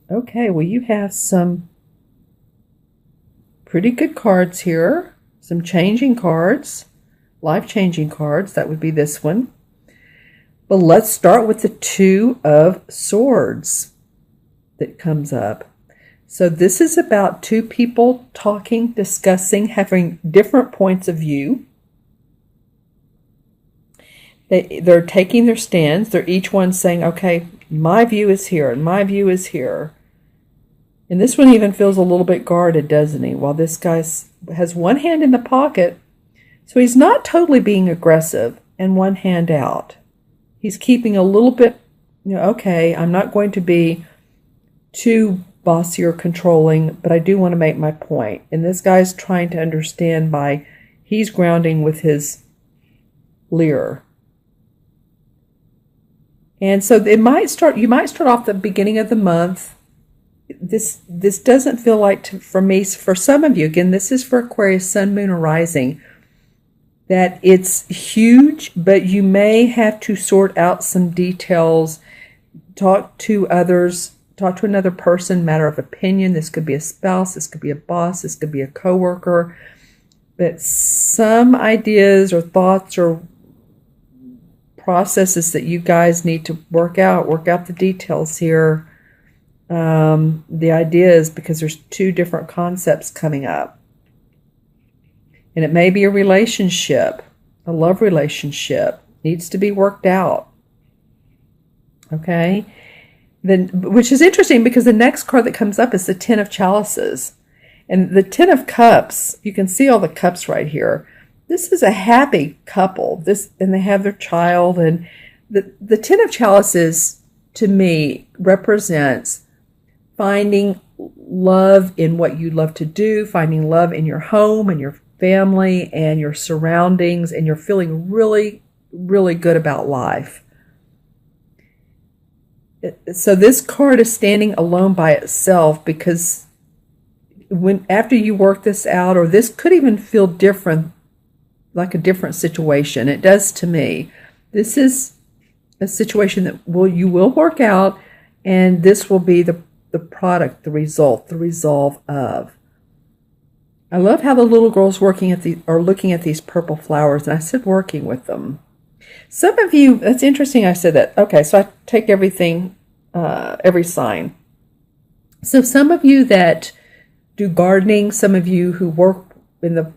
Okay, well, you have some pretty good cards here. Some changing cards, life-changing cards. That would be this one. But let's start with the Two of Swords that comes up. So this is about two people talking, discussing, having different points of view. They're taking their stands. They're each one saying, okay, my view is here and my view is here. And this one even feels a little bit guarded, doesn't he? While this guy has one hand in the pocket, so he's not totally being aggressive, and one hand out. He's keeping a little bit, okay, I'm not going to be too bossy or controlling, but I do want to make my point. And this guy's trying to understand he's grounding with his lyre. And so you might start off the beginning of the month. This doesn't feel like, for me, for some of you, again, this is for Aquarius, Sun, Moon, or Rising, that it's huge, but you may have to sort out some details, talk to others, talk to another person, matter of opinion. This could be a spouse, this could be a boss, this could be a coworker. But some ideas or thoughts or processes that you guys need to work out the details here. The idea is because there's two different concepts coming up. And it may be a relationship, a love relationship, needs to be worked out. Okay? Then, which is interesting because the next card that comes up is the Ten of Chalices. And the Ten of Cups, you can see all the cups right here. This is a happy couple. And they have their child. And the Ten of Chalices, to me, represents finding love in what you love to do, finding love in your home and your family and your surroundings, and you're feeling really, really good about life. So this card is standing alone by itself because after you work this out, or this could even feel different, like a different situation. It does to me. This is a situation that you will work out, and this will be the product, the result, the resolve of. I love how the little girl's looking at these purple flowers, and I said working with them. Some of you, that's interesting I said that. Okay, so I take everything, every sign. So some of you that do gardening, some of you who work in the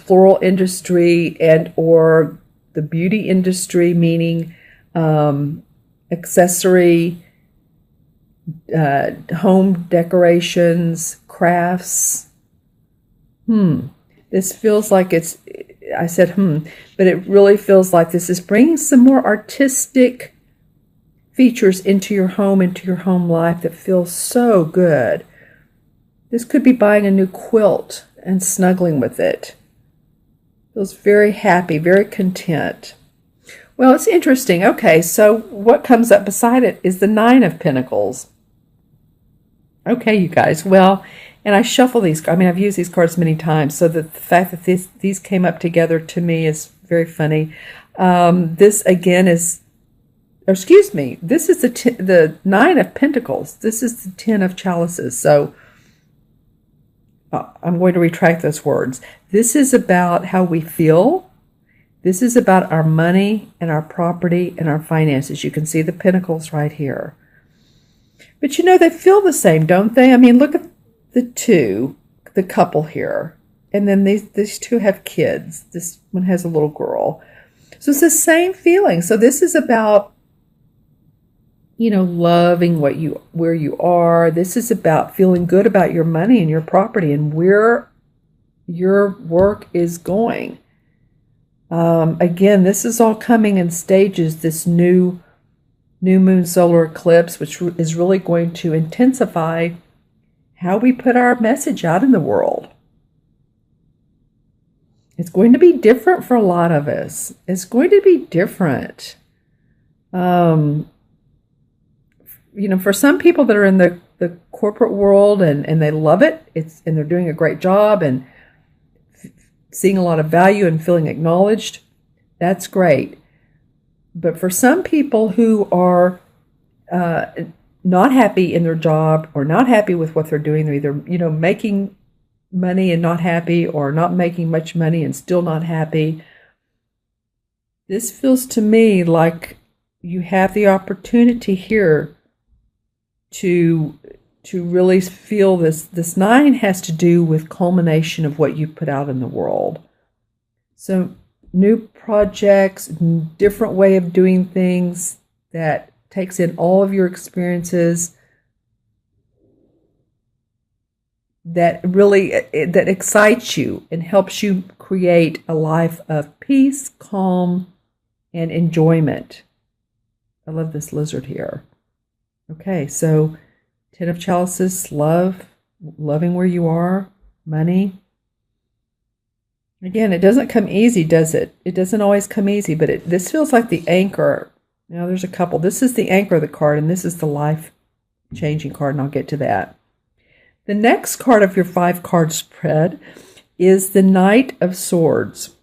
floral industry and or the beauty industry, meaning accessory, home decorations, crafts. This feels like I said but it really feels like this is bringing some more artistic features into your home life that feels so good. This could be buying a new quilt and snuggling with it. Feels very happy, very content. Well, it's interesting. Okay, so what comes up beside it is the Nine of Pentacles. Okay, you guys. Well, and I shuffle these. I mean, I've used these cards many times, so the fact that these came up together to me is very funny. This again is, excuse me, this is the Nine of Pentacles. This is the Ten of Chalices. So I'm going to retract those words. This is about how we feel. This is about our money and our property and our finances. You can see the pentacles right here. But they feel the same, don't they? I mean, look at the couple here. And then these two have kids. This one has a little girl. So it's the same feeling. So this is about, loving where you are. This is about feeling good about your money and your property and where your work is going. Again, this is all coming in stages, this new moon solar eclipse, which is really going to intensify how we put our message out in the world. It's going to be different for a lot of us. It's going to be different. For some people that are in the corporate world and they love it, and they're doing a great job and seeing a lot of value and feeling acknowledged, that's great. But for some people who are not happy in their job or not happy with what they're doing. They're either, making money and not happy, or not making much money and still not happy. This feels to me like you have the opportunity here to really feel this. This 9 has to do with culmination of what you put out in the world. So new projects, different way of doing things that takes in all of your experiences, that really that excites you and helps you create a life of peace, calm, and enjoyment. I love this lizard here. Okay, so 10 of Chalices, loving where you are, money. Again, it doesn't come easy, does it? It doesn't always come easy, but this feels like the anchor. Now, there's a couple. This is the anchor of the card, and this is the life-changing card, and I'll get to that. The next card of your 5-card spread is the Knight of Swords.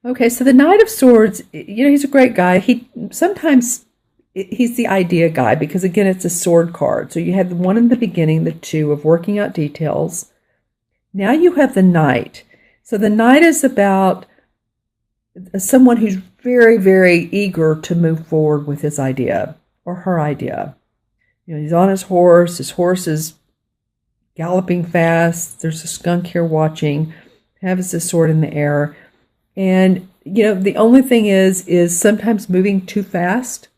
Okay, so the Knight of Swords, he's a great guy. Sometimes he's the idea guy because, again, it's a sword card. So you had the 1 in the beginning, the 2 of working out details. Now you have the Knight. So the Knight is about someone who's very, very eager to move forward with his idea or her idea. He's on his horse. His horse is galloping fast. There's a skunk here watching. Has his sword in the air. And, the only thing is sometimes moving too fast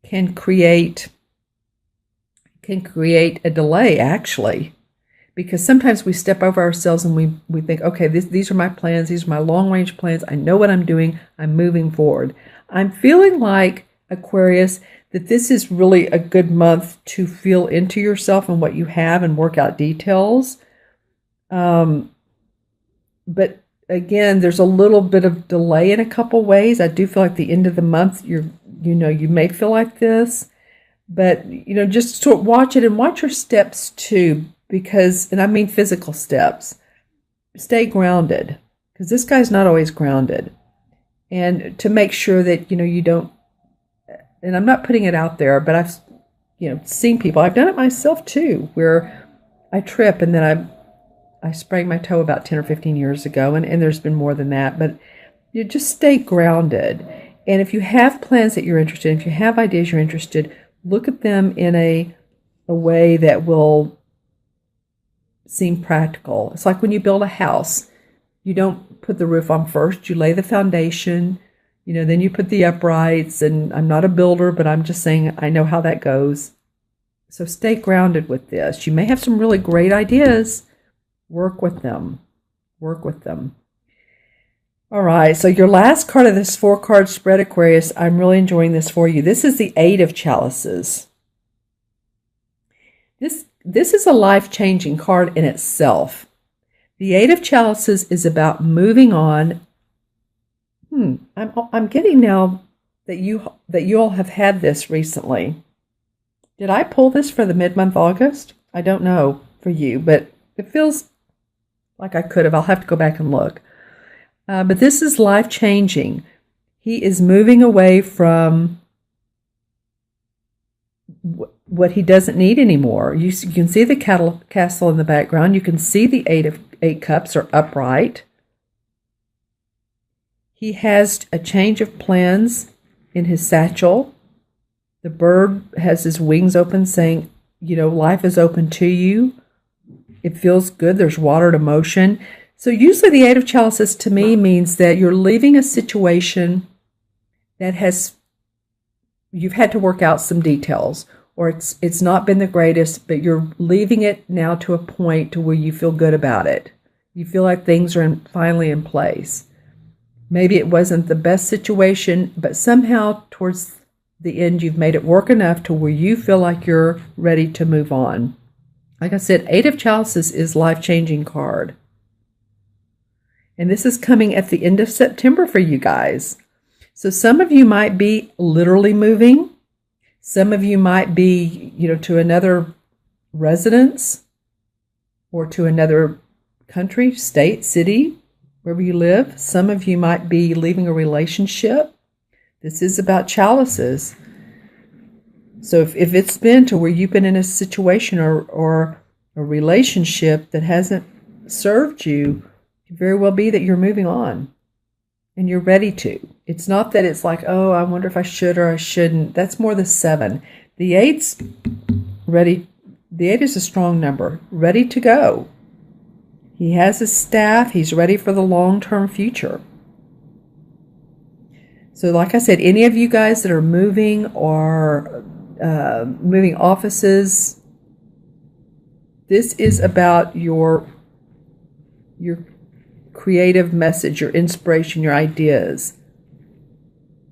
can create a delay, actually. Because sometimes we step over ourselves and we think, okay, these are my plans. These are my long-range plans. I know what I'm doing. I'm moving forward. I'm feeling like, Aquarius, that this is really a good month to feel into yourself and what you have and work out details. But again, there's a little bit of delay in a couple ways. I do feel like the end of the month, you may feel like this. But, just sort of watch it and watch your steps too. Because, and I mean physical steps, stay grounded, because this guy's not always grounded. And to make sure that, you don't, and I'm not putting it out there, but I've, seen people, I've done it myself too, where I trip and then I sprained my toe about 10 or 15 years ago, and there's been more than that, but you just stay grounded. And if you have plans that you're interested in, if you have ideas you're interested, look at them in a way that will seem practical. It's like when you build a house, you don't put the roof on first, you lay the foundation, then you put the uprights. And I'm not a builder, but I'm just saying I know how that goes. So stay grounded with this. You may have some really great ideas. Work with them. All right, so your last card of this 4-card spread, Aquarius, I'm really enjoying this for you. This is the 8 of Chalices. This is a life-changing card in itself. The 8 of Chalices is about moving on. I'm getting now that you all have had this recently. Did I pull this for the mid-month August? I don't know for you, but it feels like I could have. I'll have to go back and look. But this is life-changing. He is moving away from what he doesn't need anymore. You can see the castle in the background. You can see the 8 cups are upright. He has a change of plans in his satchel. The bird has his wings open saying, life is open to you. It feels good. There's water to motion. So usually the 8 of Chalices to me means that you're leaving a situation that you've had to work out some details, or it's not been the greatest, but you're leaving it now to a point to where you feel good about it. You feel like things are finally in place. Maybe it wasn't the best situation, but somehow towards the end you've made it work enough to where you feel like you're ready to move on. Like I said, 8 of Chalices is life-changing card. And this is coming at the end of September for you guys. So some of you might be literally moving. Some of you might be, to another residence or to another country, state, city, wherever you live. Some of you might be leaving a relationship. This is about chalices. So if it's been to where you've been in a situation or a relationship that hasn't served you, it could very well be that you're moving on and you're ready to. It's not that it's like, oh, I wonder if I should or I shouldn't. That's more the 7. The 8's ready. The 8 is a strong number, ready to go. He has his staff. He's ready for the long-term future. So like I said, any of you guys that are moving or moving offices, this is about your creative message, your inspiration, your ideas.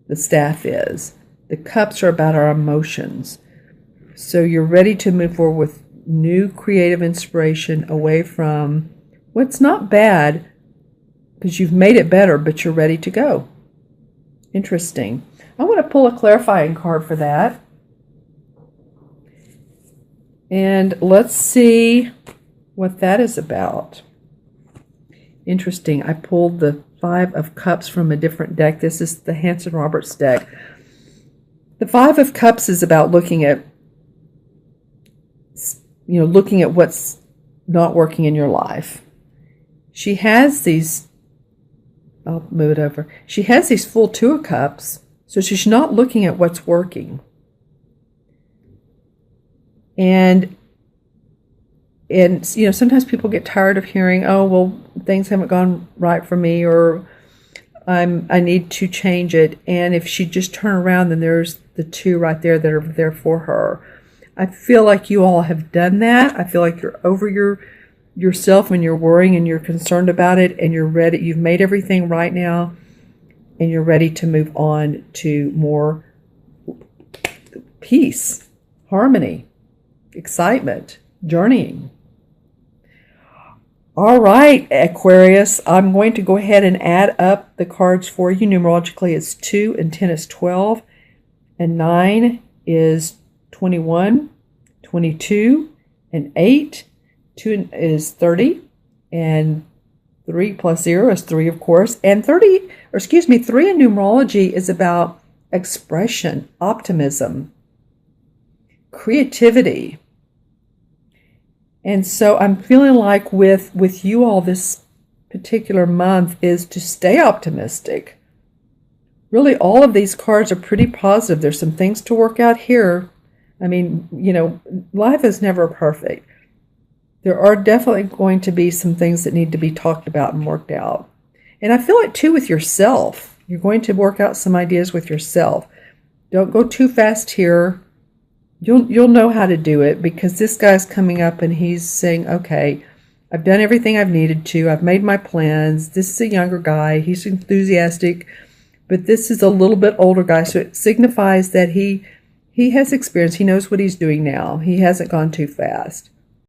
The staff is. The cups are about our emotions. So you're ready to move forward with new creative inspiration away from what's not bad, because you've made it better, but you're ready to go. Interesting. I want to pull a clarifying card for that. And let's see what that is about. Interesting. I pulled the 5 of Cups from a different deck. This is the Hanson Roberts deck. The 5 of Cups is about looking at what's not working in your life. She has these, I'll move it over. She has these full 2 of Cups, so she's not looking at what's working. And sometimes people get tired of hearing, oh, well, things haven't gone right for me, or I need to change it. And if she just turn around, then there's the 2 right there that are there for her. I feel like you all have done that. I feel like you're over yourself and you're worrying and you're concerned about it and you're ready. You've made everything right now and you're ready to move on to more peace, harmony, excitement, journeying. All right, Aquarius, I'm going to go ahead and add up the cards for you. Numerologically, it's 2 and 10 is 12 and 9 is 21, 22, and 8. 2 is 30, and 3 plus 0 is 3, of course. And 3 in numerology is about expression, optimism, creativity. And so I'm feeling like with you all this particular month is to stay optimistic. Really, all of these cards are pretty positive. There's some things to work out here. I mean, life is never perfect. There are definitely going to be some things that need to be talked about and worked out. And I feel like, too, with yourself. You're going to work out some ideas with yourself. Don't go too fast here. You'll know how to do it, because this guy's coming up and he's saying, okay, I've done everything I've needed to. I've made my plans. This is a younger guy. He's enthusiastic, but this is a little bit older guy. So it signifies that he has experience. He knows what he's doing now. He hasn't gone too fast.